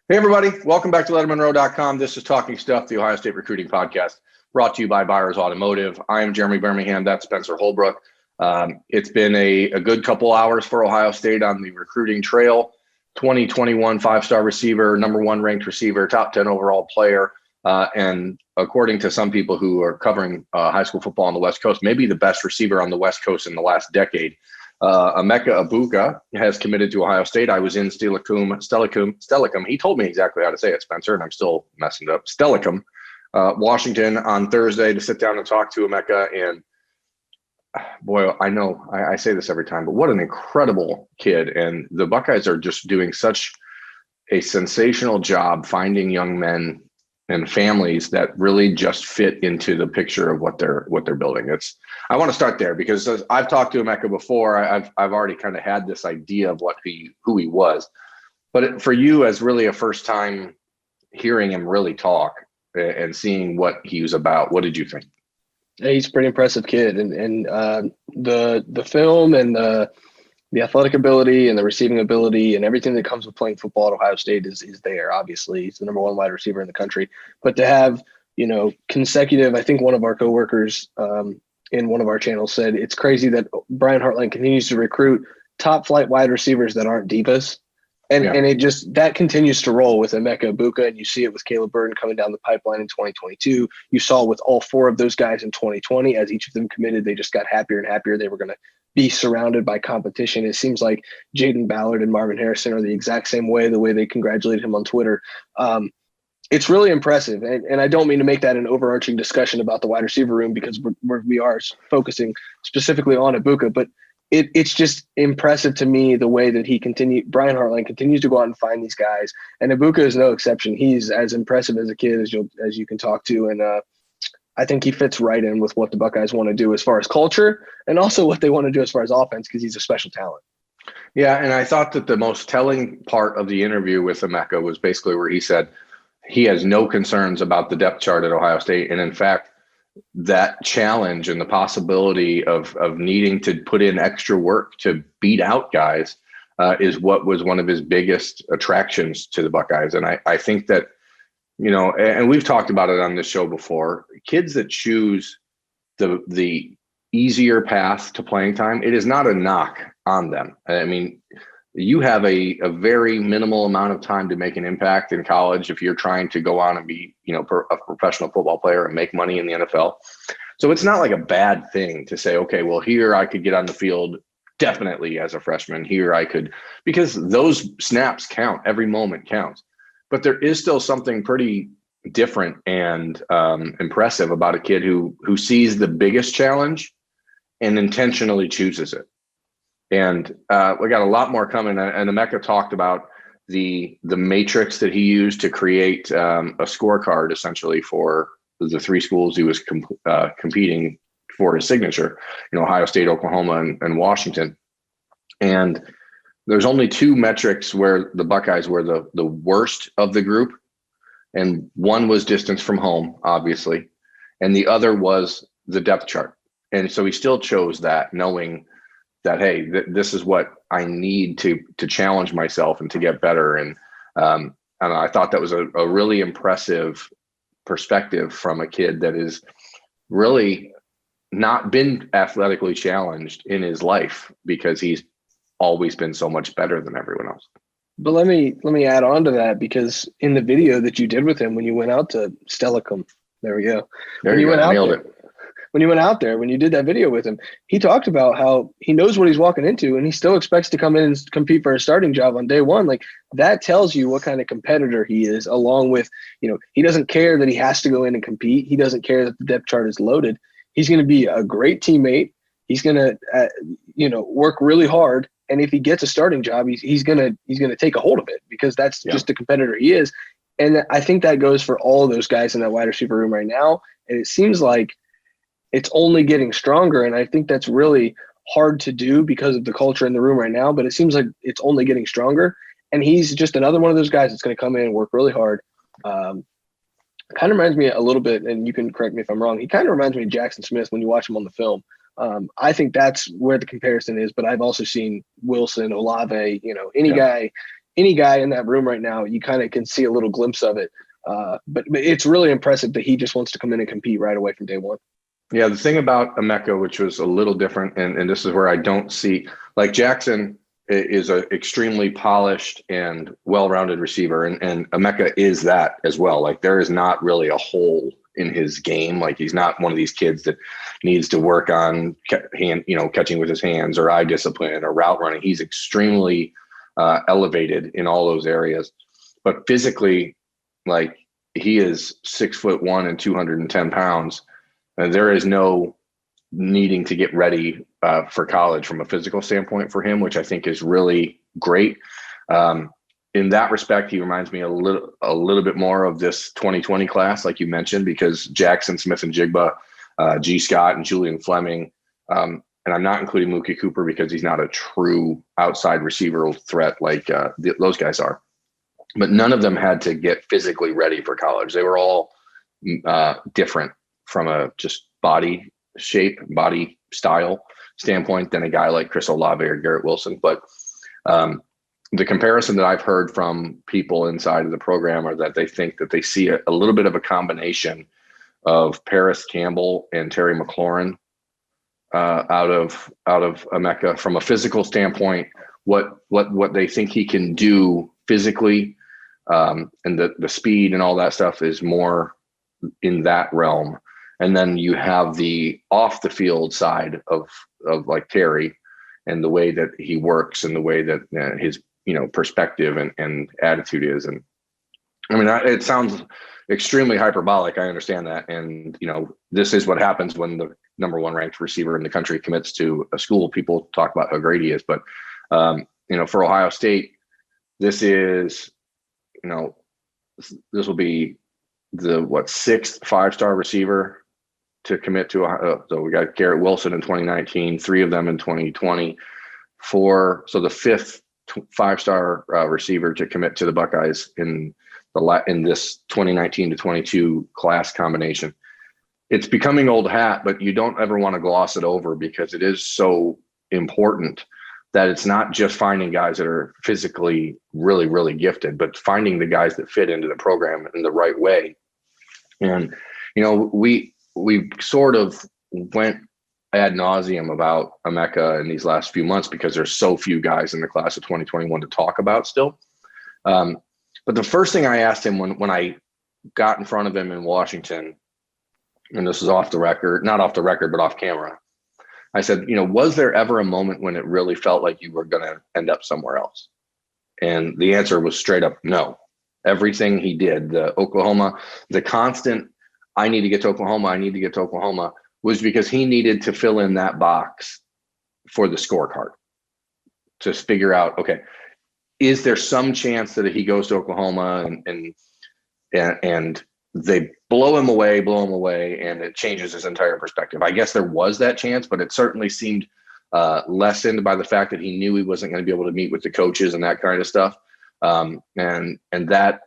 Hey, everybody. Welcome back to LettermenRow.com. This is Talking Stuff, the Ohio State recruiting podcast, brought to you by Byers Automotive. I am Jeremy Birmingham. That's Spencer Holbrook. It's been a good couple hours for Ohio State on the recruiting trail. 2021 five-star receiver, number one ranked receiver, top 10 overall player, and according to some people who are covering high school football on the West Coast, maybe the best receiver on the West Coast in the last decade. Emeka Egbuka has committed to Ohio State. I was in Stellicum. He told me exactly how to say it, Spencer, and I'm still messing it up. Stellicum, Washington on Thursday to sit down and talk to Emeka. And boy, I know I say this every time, but what an incredible kid. And the Buckeyes are just doing such a sensational job finding young men and families that really just fit into the picture of what they're building. I want to start there because I've talked to Emeka before. I've already kind of had this idea of who he was, but for you as really a first time hearing him really talk and seeing what he was about, what did you think? Yeah, he's a pretty impressive kid, and the film and the athletic ability and the receiving ability and everything that comes with playing football at Ohio State is there. Obviously, he's the number one wide receiver in the country. But to have, consecutive, I think one of our coworkers in one of our channels said it's crazy that Brian Hartline continues to recruit top flight wide receivers that aren't divas. And it just that continues to roll with Emeka Egbuka, and you see it with Caleb Burton coming down the pipeline in 2022. You saw with all four of those guys in 2020, as each of them committed, they just got happier and happier. They were going to be surrounded by competition. It seems like Jaden Ballard and Marvin Harrison are the exact same way, the way they congratulated him on Twitter. It's really impressive. And I don't mean to make that an overarching discussion about the wide receiver room because we are focusing specifically on Egbuka, but it's just impressive to me the way that Brian Hartline continues to go out and find these guys. And Egbuka is no exception. He's as impressive as a kid as you can talk to. And I think he fits right in with what the Buckeyes want to do as far as culture and also what they want to do as far as offense because he's a special talent. Yeah, and I thought that the most telling part of the interview with Emeka was basically where he said he has no concerns about the depth chart at Ohio State. And in fact, that challenge and the possibility of needing to put in extra work to beat out guys is what was one of his biggest attractions to the Buckeyes. And I think that, and we've talked about it on this show before, kids that choose the easier path to playing time, it is not a knock on them. I mean, you have a very minimal amount of time to make an impact in college if you're trying to go on and be, a professional football player and make money in the NFL. So it's not like a bad thing to say, okay, well, here I could get on the field definitely as a freshman. Here I could, because those snaps count. Every moment counts. But there is still something pretty different and impressive about a kid who sees the biggest challenge and intentionally chooses it. And we got a lot more coming. And Emeka talked about the matrix that he used to create a scorecard essentially for the three schools he was competing for his signature, Ohio State, Oklahoma, and Washington. And there's only two metrics where the Buckeyes were the worst of the group. And one was distance from home, obviously. And the other was the depth chart. And so he still chose that knowing that, hey, this is what I need to challenge myself and to get better. And I thought that was a really impressive perspective from a kid that is really not been athletically challenged in his life because he's always been so much better than everyone else. But let me add on to that because in the video that you did with him when you went out to Stellicum, there we go. There you go. Nailed it. When you went out there, when you did that video with him, he talked about how he knows what he's walking into and he still expects to come in and compete for a starting job on day one. Like that tells you what kind of competitor he is, along with, he doesn't care that he has to go in and compete. He doesn't care that the depth chart is loaded. He's going to be a great teammate. He's going to, work really hard. And if he gets a starting job, he's going to take a hold of it because that's just the competitor he is. And I think that goes for all of those guys in that wide receiver room right now. And it seems like it's only getting stronger. And I think that's really hard to do because of the culture in the room right now, but it seems like it's only getting stronger. And he's just another one of those guys that's going to come in and work really hard. Kind of reminds me a little bit, and you can correct me if I'm wrong, he kind of reminds me of Jackson Smith when you watch him on the film. I think that's where the comparison is, but I've also seen Wilson, Olave, any guy any guy in that room right now, you kind of can see a little glimpse of it. But it's really impressive that he just wants to come in and compete right away from day one. Yeah, the thing about Emeka, which was a little different, and this is where I don't see, like Jackson is an extremely polished and well-rounded receiver, and Emeka is that as well. Like there is not really a hole in his game. Like he's not one of these kids that needs to work on catching with his hands or eye discipline or route running. He's extremely elevated in all those areas, but physically, like he is 6'1" and 210 pounds. And there is no needing to get ready for college from a physical standpoint for him, which I think is really great. In that respect, he reminds me a little bit more of this 2020 class, like you mentioned, because Jackson, Smith and Jigba, G. Scott, and Julian Fleming, and I'm not including Mookie Cooper because he's not a true outside receiver threat like those guys are. But none of them had to get physically ready for college. They were all different from a just body shape, body style standpoint than a guy like Chris Olave or Garrett Wilson. But the comparison that I've heard from people inside of the program are that they think that they see a little bit of a combination of Paris Campbell and Terry McLaurin out of Emeka from a physical standpoint. What they think he can do physically, and the speed and all that stuff is more in that realm. And then you have the off the field side of like Terry and the way that he works and the way that his, perspective and attitude is. And I mean, it sounds extremely hyperbolic. I understand that. And, this is what happens when the number one ranked receiver in the country commits to a school. People talk about how great he is, but, for Ohio State, this is, this will be the sixth 5-star receiver to commit to so we got Garrett Wilson in 2019, 3 of them in 2020, 4. So the 5th 5-star receiver to commit to the Buckeyes in this 2019 to 22 class combination. It's becoming old hat, but you don't ever want to gloss it over because it is so important that it's not just finding guys that are physically really, really gifted, but finding the guys that fit into the program in the right way. And, we sort of went ad nauseum about Emeka in these last few months because there's so few guys in the class of 2021 to talk about still. But the first thing I asked him when I got in front of him in Washington, and this is not off the record, but off camera, I said, was there ever a moment when it really felt like you were going to end up somewhere else? And the answer was straight up no. Everything he did, the constant, I need to get to Oklahoma, was because he needed to fill in that box for the scorecard to figure out, okay, is there some chance that he goes to Oklahoma and they blow him away and it changes his entire perspective? I guess there was that chance, but it certainly seemed lessened by the fact that he knew he wasn't going to be able to meet with the coaches and that kind of stuff. And that,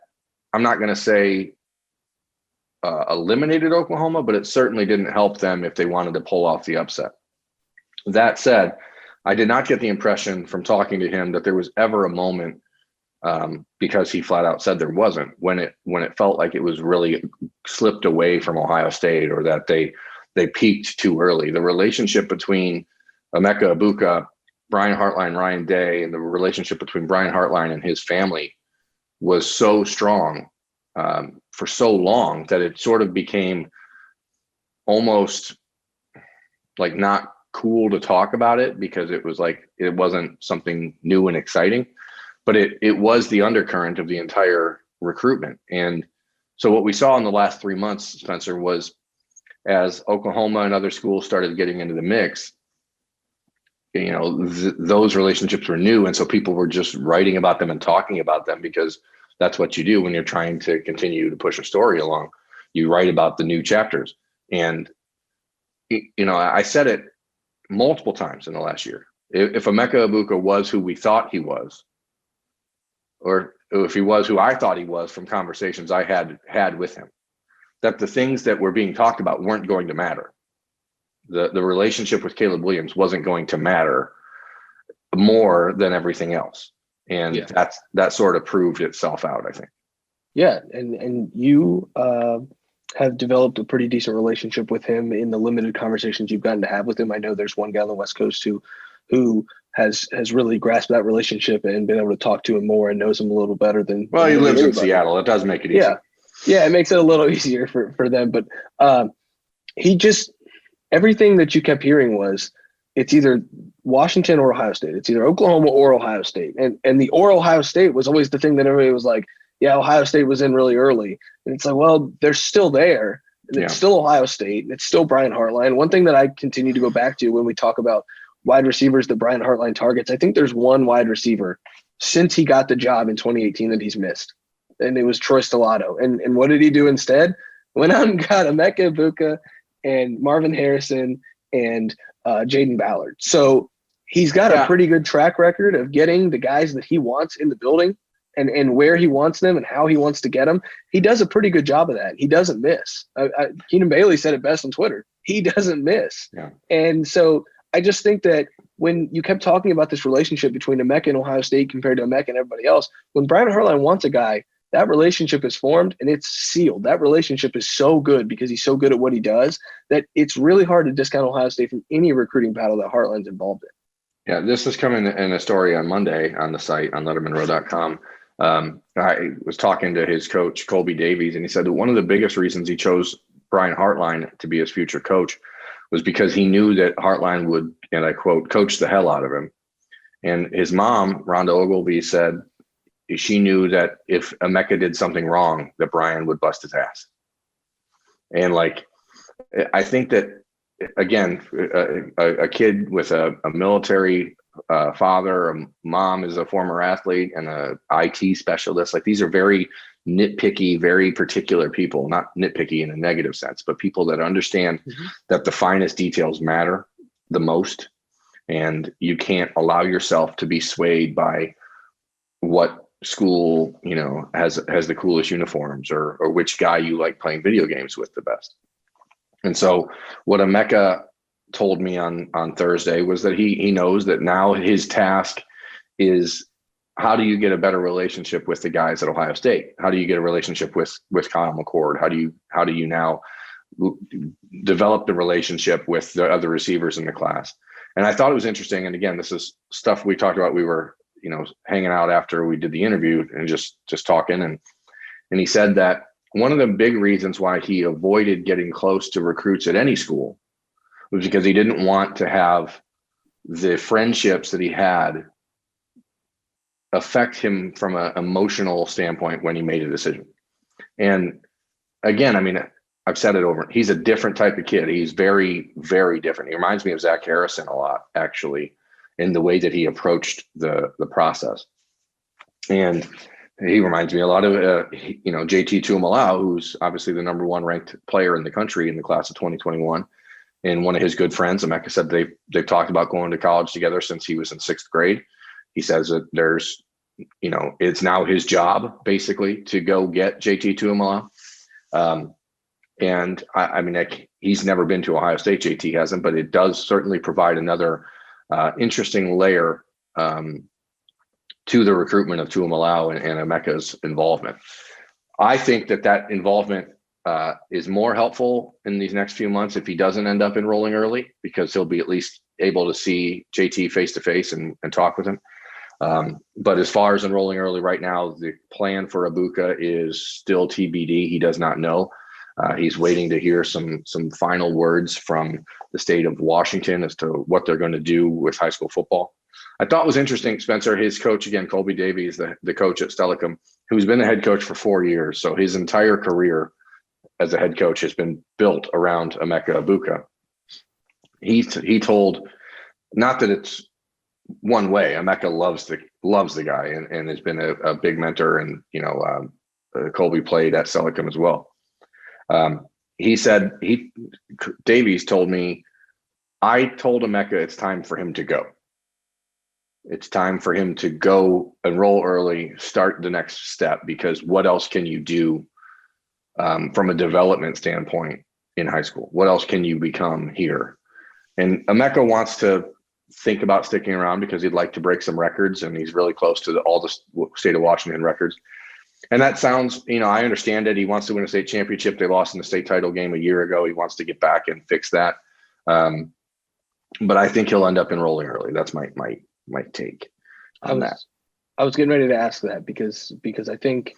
I'm not going to say eliminated Oklahoma, but it certainly didn't help them if they wanted to pull off the upset. That said, I did not get the impression from talking to him that there was ever a moment, because he flat out said there wasn't, when it felt like it was really slipped away from Ohio State or that they peaked too early. The relationship between Emeka Egbuka, Brian Hartline, Ryan Day, and the relationship between Brian Hartline and his family was so strong for so long that it sort of became almost like not cool to talk about it because it was like it wasn't something new and exciting, but it was the undercurrent of the entire recruitment. And so what we saw in the last 3 months, Spencer, was as Oklahoma and other schools started getting into the mix, those relationships were new, and so people were just writing about them and talking about them because that's what you do when you're trying to continue to push a story along. You write about the new chapters. And, I said it multiple times in the last year. If Emeka Egbuka was who we thought he was, or if he was who I thought he was from conversations I had with him, that the things that were being talked about weren't going to matter. The relationship with Caleb Williams wasn't going to matter more than everything else. And Yeah. that sort of proved itself out, I think. Yeah, and you have developed a pretty decent relationship with him in the limited conversations you've gotten to have with him. I know there's one guy on the West Coast who has really grasped that relationship and been able to talk to him more and knows him a little better than Well, he lives in anybody. Seattle. It does make it easy. Yeah, it makes it a little easier for them. But he just everything that you kept hearing was it's either Washington or Ohio State. It's either Oklahoma or Ohio State. And the or Ohio State was always the thing that everybody was like, yeah, Ohio State was in really early. And it's like, well, they're still there. And it's still Ohio State. And it's still Brian Hartline. One thing that I continue to go back to when we talk about wide receivers that Brian Hartline targets, I think there's one wide receiver since he got the job in 2018 that he's missed. And it was Troy Stellato. And what did he do instead? Went out and got Emeka Egbuka and Marvin Harrison and Jaden Ballard. So he's got a pretty good track record of getting the guys that he wants in the building and where he wants them and how he wants to get them. He does a pretty good job of that. He doesn't miss. Keenan Bailey said it best on Twitter. He doesn't miss. Yeah. And so I just think that when you kept talking about this relationship between Emeka and Ohio State compared to Emeka and everybody else, when Brian Hartline wants a guy, that relationship is formed and it's sealed. That relationship is so good because he's so good at what he does that it's really hard to discount Ohio State from any recruiting battle that Hartline's involved in. Yeah, this is coming in a story on Monday on the site on lettermenrow.com. I was talking to his coach, Colby Davies, and he said that one of the biggest reasons he chose Brian Hartline to be his future coach was because he knew that Hartline would, and I quote, coach the hell out of him. And his mom, Rhonda Ogilvie, said she knew that if Emeka did something wrong, that Brian would bust his ass. And like, I think that, again, a kid with a military father, a mom is a former athlete, and a IT specialist. Like, these are very nitpicky, very particular people, not nitpicky in a negative sense, but people that understand that the finest details matter the most. And you can't allow yourself to be swayed by what school, has the coolest uniforms or which guy you like playing video games with the best. And so what Emeka told me on Thursday was that he knows that now his task is, how do you get a better relationship with the guys at Ohio State? How do you get a relationship with Kyle McCord? How do you now develop the relationship with the other receivers in the class? And I thought it was interesting. And again, this is stuff we talked about. We were, hanging out after we did the interview and just talking. And he said that one of the big reasons why he avoided getting close to recruits at any school was because he didn't want to have the friendships that he had affect him from an emotional standpoint when he made a decision. And again, I mean, I've said it over, he's a different type of kid. He's very, very different. He reminds me of Zach Harrison a lot, actually, in the way that he approached the process. And he reminds me a lot of, JT Tuimoloau, who's obviously the number one ranked player in the country in the class of 2021. And one of his good friends, Emeka, said they've talked about going to college together since he was in 6th grade. He says that there's, it's now his job basically to go get JT Tuimoloau. And I mean, he's never been to Ohio State, JT hasn't, but it does certainly provide another interesting layer to the recruitment of Tuimoloau and Emeka's involvement. I think that involvement is more helpful in these next few months if he doesn't end up enrolling early, because he'll be at least able to see JT face to face and talk with him. But as far as enrolling early right now, the plan for Egbuka is still TBD. He does not know. He's waiting to hear some final words from the state of Washington as to what they're going to do with high school football. I thought was interesting, Spencer, his coach, again, Colby Davies, the coach at Stellicum, who's been the head coach for 4 years. So his entire career as a head coach has been built around Emeka Egbuka. He told, not that it's one way, Emeka loves the guy and has been a big mentor, and Colby played at Stellicum as well. He said, Davies told me, I told Emeka it's time for him to go. It's time for him to go enroll early, start the next step, because what else can you do from a development standpoint in high school? What else can you become here? And Emeka wants to think about sticking around because he'd like to break some records, and he's really close to all the state of Washington records. And that sounds, I understand it. He wants to win a state championship. They lost in the state title game a year ago. He wants to get back and fix that. But I think he'll end up enrolling early. That's my take on that. I was getting ready to ask that because I think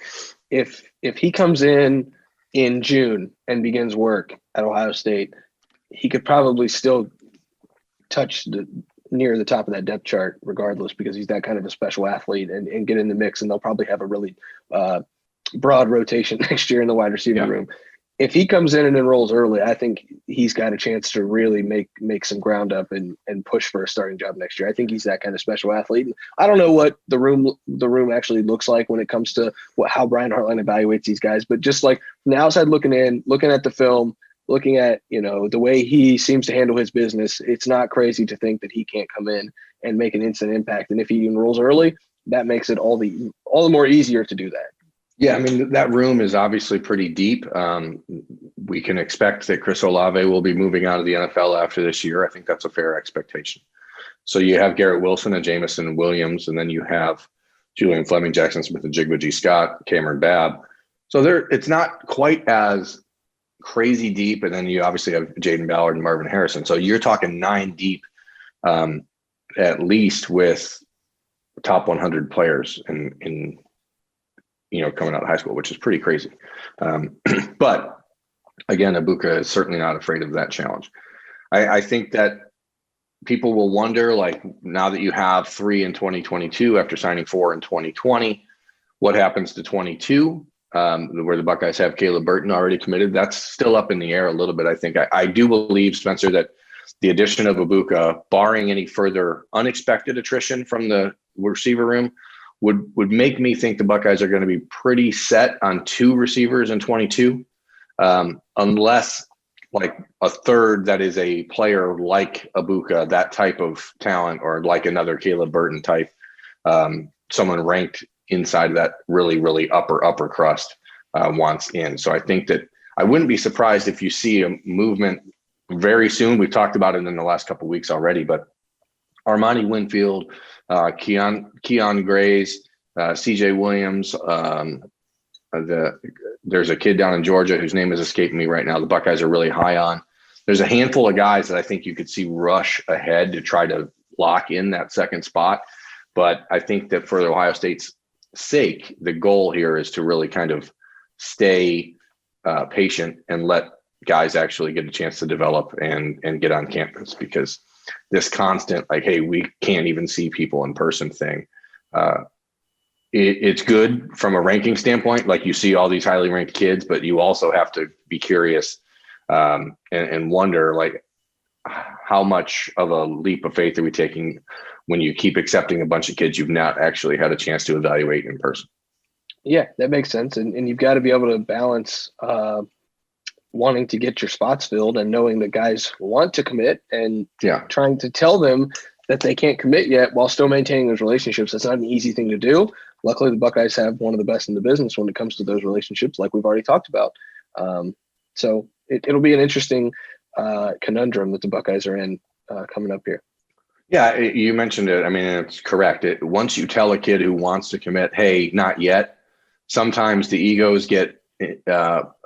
if he comes in June and begins work at Ohio State, he could probably still touch near the top of that depth chart regardless, because he's that kind of a special athlete and get in the mix, and they'll probably have a really broad rotation next year in the wide receiver room. If he comes in and enrolls early, I think he's got a chance to really make some ground up and push for a starting job next year. I think he's that kind of special athlete. And I don't know what the room actually looks like when it comes to how Brian Hartline evaluates these guys, but just like from the outside looking in, looking at the film, looking at, the way he seems to handle his business, it's not crazy to think that he can't come in and make an instant impact. And if he enrolls early, that makes it all the more easier to do that. Yeah, I mean, that room is obviously pretty deep. We can expect that Chris Olave will be moving out of the NFL after this year. I think that's a fair expectation. So you have Garrett Wilson and Jamison Williams, and then you have Julian Fleming, Jackson Smith, and Jigba G. Scott, Cameron Babb. So it's not quite as crazy deep. And then you obviously have Jaden Ballard and Marvin Harrison. So you're talking 9 deep, at least, with top 100 players in coming out of high school, which is pretty crazy. But again, Egbuka is certainly not afraid of that challenge. I think that people will wonder, like, now that you have 3 in 2022 after signing 4 in 2020, what happens to 22, where the Buckeyes have Caleb Burton already committed? That's still up in the air a little bit. I think I do believe, Spencer, that the addition of Egbuka, barring any further unexpected attrition from the receiver room, would make me think the Buckeyes are going to be pretty set on 2 receivers in 22, unless like a third that is a player like Egbuka, that type of talent, or like another Caleb Burton type, someone ranked inside that really, really upper crust wants in. So I think that I wouldn't be surprised if you see a movement very soon. We've talked about it in the last couple of weeks already, but Armani Winfield, Keon Grays, CJ Williams. There's a kid down in Georgia whose name is escaping me right now. The Buckeyes are really high on. There's a handful of guys that I think you could see rush ahead to try to lock in that second spot. But I think that for Ohio State's sake, the goal here is to really kind of stay patient and let guys actually get a chance to develop and get on campus, because this constant, like, hey, we can't even see people in person thing. It's good from a ranking standpoint. Like, you see all these highly ranked kids, but you also have to be curious and wonder, like, how much of a leap of faith are we taking when you keep accepting a bunch of kids you've not actually had a chance to evaluate in person? Yeah, that makes sense. And you've got to be able to balance wanting to get your spots filled and knowing that guys want to commit, and trying to tell them that they can't commit yet while still maintaining those relationships. That's not an easy thing to do. Luckily, the Buckeyes have one of the best in the business when it comes to those relationships, like we've already talked about. So it'll be an interesting conundrum that the Buckeyes are in coming up here. Yeah, you mentioned it. I mean, it's correct. Once you tell a kid who wants to commit, hey, not yet, sometimes the egos get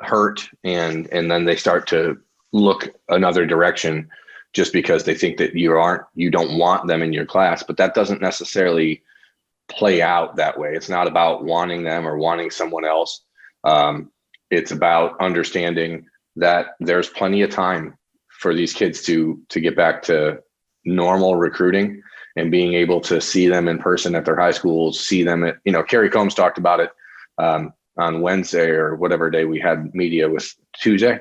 hurt, and then they start to look another direction just because they think that you don't want them in your class. But that doesn't necessarily play out that way. It's not about wanting them or wanting someone else. It's about understanding that there's plenty of time for these kids to get back to normal recruiting and being able to see them in person at their high schools, see them at, Kerry Combs talked about it on Wednesday or whatever day we had media with Tuesday,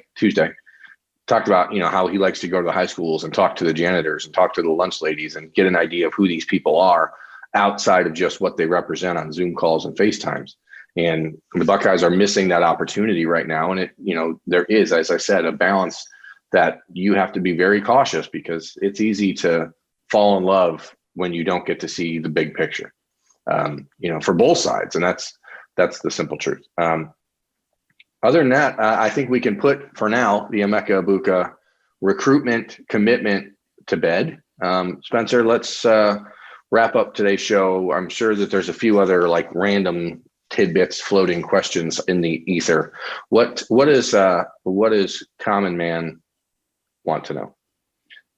talked about, how he likes to go to the high schools and talk to the janitors and talk to the lunch ladies and get an idea of who these people are outside of just what they represent on Zoom calls and FaceTimes. And the Buckeyes are missing that opportunity right now. And there is, as I said, a balance that you have to be very cautious, because it's easy to fall in love when you don't get to see the big picture, for both sides. And that's the simple truth. Other than that, I think we can put, for now, the Emeka Egbuka recruitment commitment to bed. Spencer, let's wrap up today's show. I'm sure that there's a few other like random tidbits, floating questions in the ether. What is common man want to know?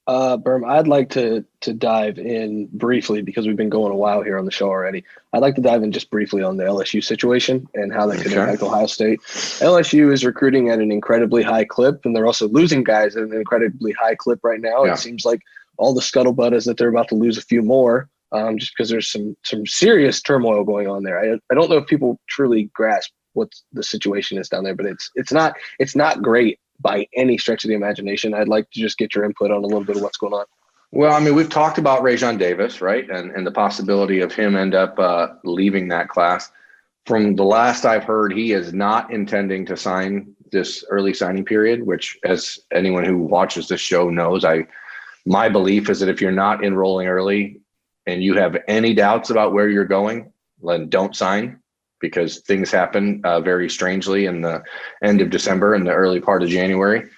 Berm, I'd like to dive in briefly because we've been going a while here on the show already. I'd like to dive in just briefly on the LSU situation and how that could impact Ohio State. LSU is recruiting at an incredibly high clip, and they're also losing guys at an incredibly high clip right now. Yeah. It seems like all the scuttlebutt is that they're about to lose a few more, just because there's some serious turmoil going on there. I don't know if people truly grasp what the situation is down there, but it's not great by any stretch of the imagination. I'd like to just get your input on a little bit of what's going on. Well, I mean, we've talked about Rajon Davis, right? And the possibility of him end up leaving that class. From the last I've heard, he is not intending to sign this early signing period, which, as anyone who watches this show knows, my belief is that if you're not enrolling early and you have any doubts about where you're going, then don't sign, because things happen very strangely in the end of December and the early part of January.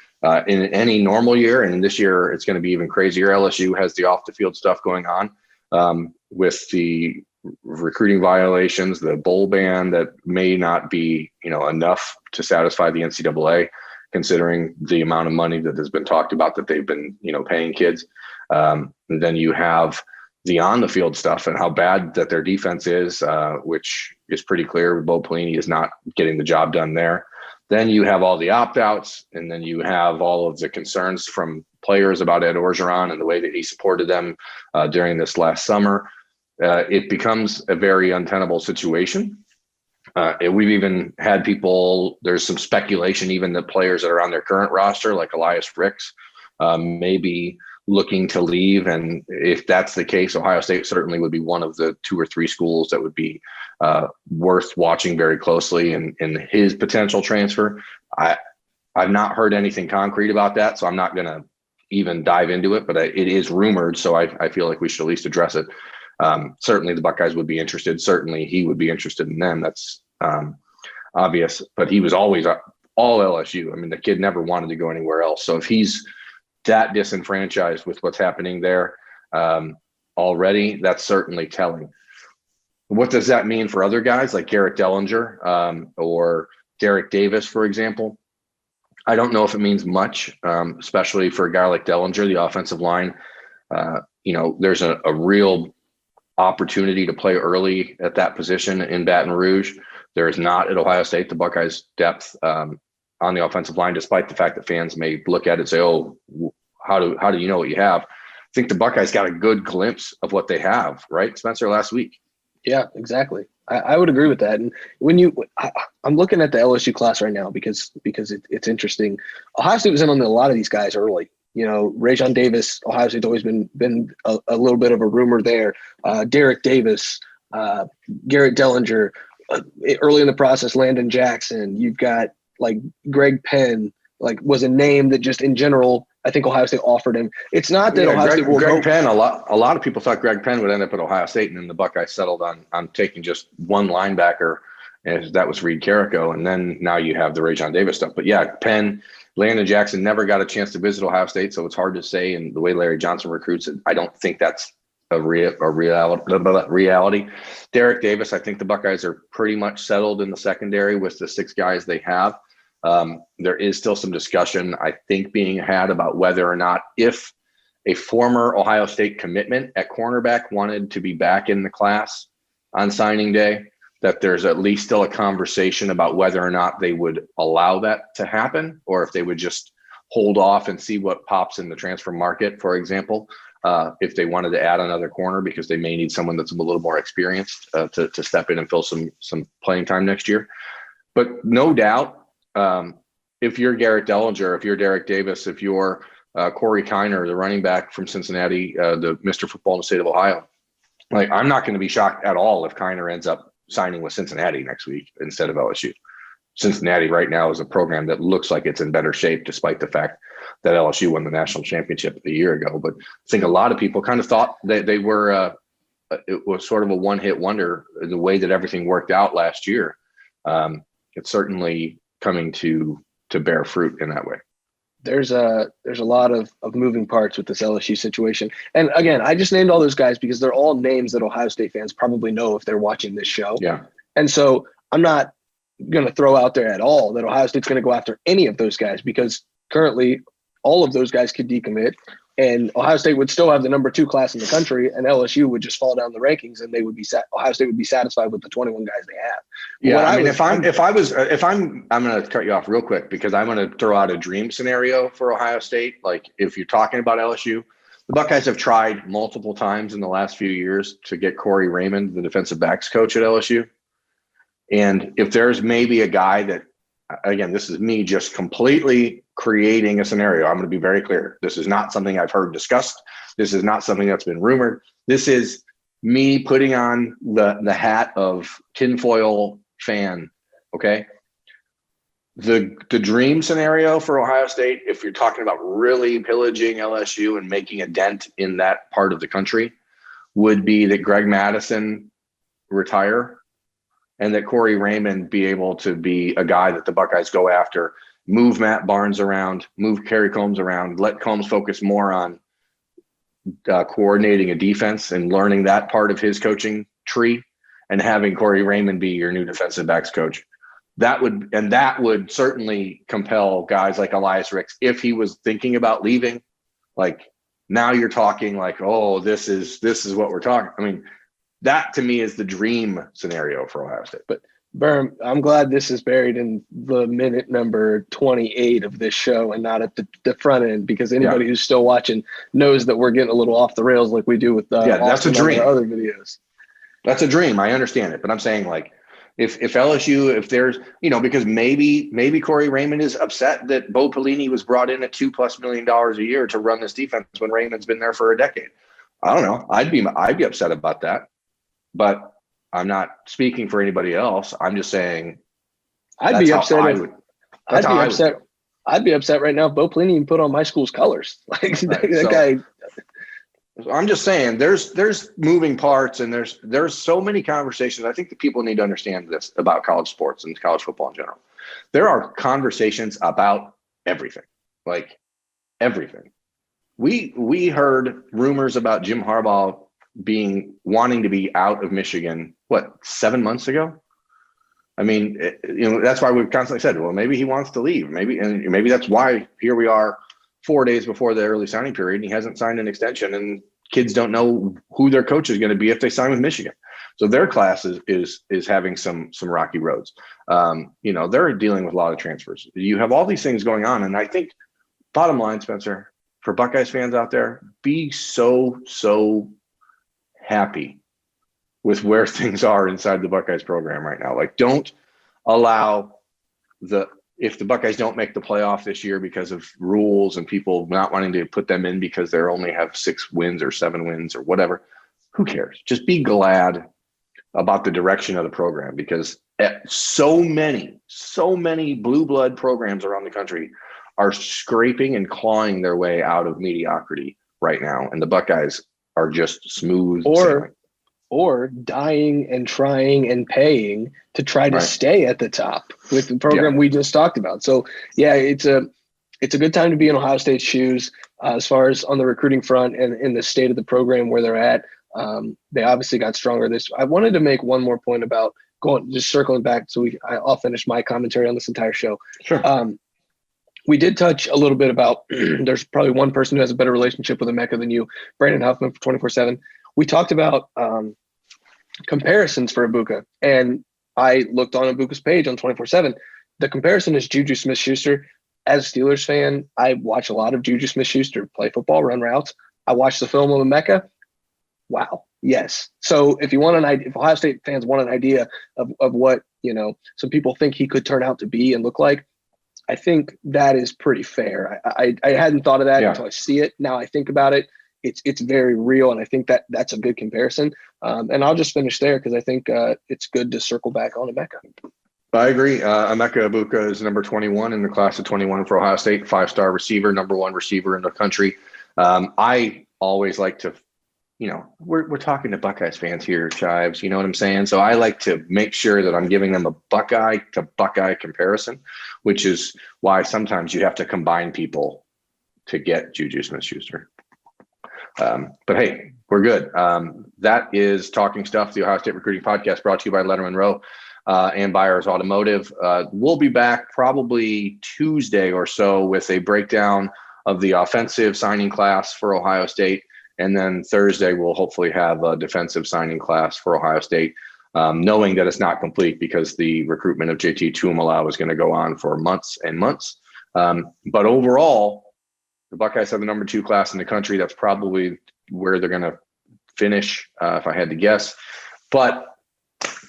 In any normal year, and in this year, it's going to be even crazier. LSU has the off-the-field stuff going on with the recruiting violations, the bowl ban that may not be, enough to satisfy the NCAA, considering the amount of money that has been talked about that they've been, paying kids. And then you have the on-the-field stuff and how bad that their defense is, which is pretty clear. Bo Pelini is not getting the job done there. Then you have all the opt-outs, and then you have all of the concerns from players about Ed Orgeron and the way that he supported them during this last summer. It becomes a very untenable situation. We've even had there's some speculation even that players that are on their current roster, like Elias Ricks, may be looking to leave. And if that's the case, Ohio State certainly would be one of the 2 or 3 schools that would be worth watching very closely in his potential transfer. I've not heard anything concrete about that, so I'm not going to even dive into it, but it is rumored, so I feel like we should at least address it. Certainly the Buckeyes would be interested. Certainly he would be interested in them. That's obvious, but he was always all LSU. I mean, the kid never wanted to go anywhere else. So if he's that disenfranchised with what's happening there already, that's certainly telling. What does that mean for other guys like Garrett Dellinger or Derek Davis, for example? I don't know if it means much, especially for a guy like Dellinger, the offensive line. There's a real opportunity to play early at that position in Baton Rouge. There is not at Ohio State. The Buckeyes' depth on the offensive line, despite the fact that fans may look at it and say, "Oh, how do you know what you have?" I think the Buckeyes got a good glimpse of what they have, right, Spencer, last week. Yeah, exactly. I would agree with that. And I'm looking at the LSU class right now because it's interesting. Ohio State was in on a lot of these guys early. Rajon Davis, Ohio State's always been a little bit of a rumor there. Derek Davis, Garrett Dellinger, early in the process, Landon Jackson. You've got like Greg Penn, was a name that just in general, I think Ohio State offered him. It's not that Ohio State will Greg Penn, a lot of people thought Greg Penn would end up at Ohio State, and then the Buckeyes settled on taking just one linebacker, and that was Reed Carrico. And then now you have the Rajon Davis stuff. But yeah, Penn, Landon Jackson never got a chance to visit Ohio State, so it's hard to say. And the way Larry Johnson recruits it, I don't think that's a reality. Derek Davis, I think the Buckeyes are pretty much settled in the secondary with the 6 guys they have. There is still some discussion, I think, being had about whether or not, if a former Ohio State commitment at cornerback wanted to be back in the class on signing day, that there's at least still a conversation about whether or not they would allow that to happen, or if they would just hold off and see what pops in the transfer market, for example, if they wanted to add another corner, because they may need someone that's a little more experienced to step in and fill some playing time next year. But no doubt, if you're Garrett Dellinger, if you're Derek Davis, if you're Corey Kiner, the running back from Cincinnati, the Mr. Football in the state of Ohio, I'm not going to be shocked at all if Kiner ends up signing with Cincinnati next week instead of LSU. Cincinnati right now is a program that looks like it's in better shape, despite the fact that LSU won the national championship a year ago. But I think a lot of people kind of thought that they were, it was sort of a one-hit wonder, the way that everything worked out last year. It's certainly coming to bear fruit in that way. there's a lot of moving parts with this LSU situation. And again, I just named all those guys because they're all names that Ohio State fans probably know if they're watching this show. Yeah. And so I'm not going to throw out there at all that Ohio State's going to go after any of those guys, because currently all of those guys could decommit, and Ohio State would still have the number 2 class in the country, and LSU would just fall down the rankings, and they would be Ohio State would be satisfied with the 21 guys they have. Yeah, I mean, I'm going to cut you off real quick because I'm going to throw out a dream scenario for Ohio State. Like, if you're talking about LSU, the Buckeyes have tried multiple times in the last few years to get Corey Raymond, the defensive backs coach at LSU. And if there's maybe a guy that, again, this is me just completely creating a scenario. I'm going to be very clear. This is not something I've heard discussed. This is not something that's been rumored. This is me putting on the hat of tinfoil fan. Okay. The dream scenario for Ohio State, if you're talking about really pillaging LSU and making a dent in that part of the country, would be that Greg Madison retire and that Corey Raymond be able to be a guy that the Buckeyes go after, move Matt Barnes around, move Kerry Combs around, let Combs focus more on coordinating a defense and learning that part of his coaching tree, and having Corey Raymond be your new defensive backs coach. That would certainly compel guys like Elias Ricks, if he was thinking about leaving. Like, now you're talking like, oh, this is what we're talking. I mean, that to me is the dream scenario for Ohio State. But Berm, I'm glad this is buried in the minute number 28 of this show and not at the front end, because anybody who's still watching knows that we're getting a little off the rails like we do with that's a dream. Other videos. That's a dream. I understand it, but I'm saying, like, if LSU, if there's, because maybe Corey Raymond is upset that Bo Pelini was brought in at $2+ million a year to run this defense when Raymond's been there for a decade. I don't know. I'd be upset about that, but I'm not speaking for anybody else. I'm just saying I'd be upset right now if Bo Pelini put on my school's colors. Like, that guy. I'm just saying there's moving parts, and there's so many conversations. I think that people need to understand this about college sports and college football in general. There are conversations about everything, like everything. We heard rumors about Jim Harbaugh wanting to be out of Michigan, 7 months ago? I mean, that's why we've constantly said, well, maybe he wants to leave. Maybe that's why here we are 4 days before the early signing period, and he hasn't signed an extension, and kids don't know who their coach is going to be if they sign with Michigan. So their class is having some rocky roads. They're dealing with a lot of transfers. You have all these things going on, and I think, bottom line, Spencer, for Buckeyes fans out there, be so happy with where things are inside the Buckeyes program right now. Like, don't allow if the Buckeyes don't make the playoff this year because of rules and people not wanting to put them in because they only have 6 wins or 7 wins or whatever, who cares? Just be glad about the direction of the program, because so many blue blood programs around the country are scraping and clawing their way out of mediocrity right now. And the Buckeyes are just smooth sailing. Or dying and trying and paying to try to stay at the top with the program we just talked about. So it's a good time to be in Ohio State's shoes as far as on the recruiting front and in the state of the program where they're at. They obviously got stronger. I wanted to make one more point about circling back. So I'll finish my commentary on this entire show. Sure. We did touch a little bit about there's probably one person who has a better relationship with Emeka than you, Brandon Huffman for 24/7. We talked about comparisons for Egbuka, and I looked on Egbuka's page on 24/7. The comparison is Juju Smith-Schuster. As a Steelers fan, I watch a lot of Juju Smith-Schuster play football, run routes. I watched the film of Emeka. Wow. Yes. So if Ohio State fans want an idea of what, some people think he could turn out to be and look like, I think that is pretty fair. I hadn't thought of that until I see it. Now I think about it. It's very real, and I think that's a good comparison. And I'll just finish there because I think it's good to circle back on Emeka. I agree. Emeka Egbuka is number 21 in the class of 21 for Ohio State, 5-star receiver, number 1 receiver in the country. I always like to we're talking to Buckeyes fans here, Chives. You know what I'm saying? So I like to make sure that I'm giving them a Buckeye to Buckeye comparison, which is why sometimes you have to combine people to get Juju Smith-Schuster. But hey, we're good. That is Talking Stuff, the Ohio State Recruiting Podcast, brought to you by Lettermen Row and Byers Automotive. We'll be back probably Tuesday or so with a breakdown of the offensive signing class for Ohio State. And then Thursday, we'll hopefully have a defensive signing class for Ohio State, knowing that it's not complete because the recruitment of JT Tuimoloau is going to go on for months and months. But overall, the Buckeyes have the number 2 class in the country. That's probably where they're going to finish, if I had to guess. But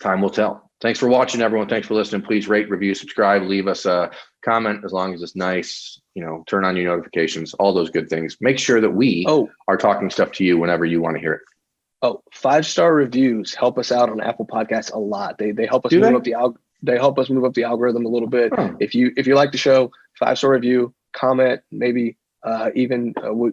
time will tell. Thanks for watching, everyone. Thanks for listening. Please rate, review, subscribe, leave us a comment as long as it's nice. Turn on your notifications, all those good things. Make sure that we are talking stuff to you whenever you want to hear it. 5-star reviews help us out on Apple Podcasts a lot. They help us move up the algorithm a little bit. If you like the show, 5-star review, comment, maybe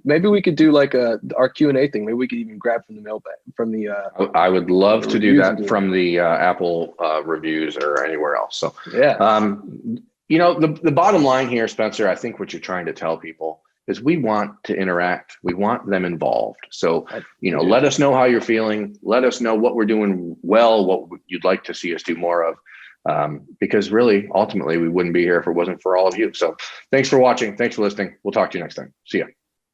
maybe we could do like our Q&A thing. Maybe we could even grab from the mailbag from the. I would love to do that from the Apple reviews or anywhere else. So yeah. The bottom line here, Spencer, I think what you're trying to tell people is we want to interact. We want them involved. So, let us know how you're feeling. Let us know what we're doing well, what you'd like to see us do more of. Because really, ultimately, we wouldn't be here if it wasn't for all of you. So thanks for watching. Thanks for listening. We'll talk to you next time. See ya.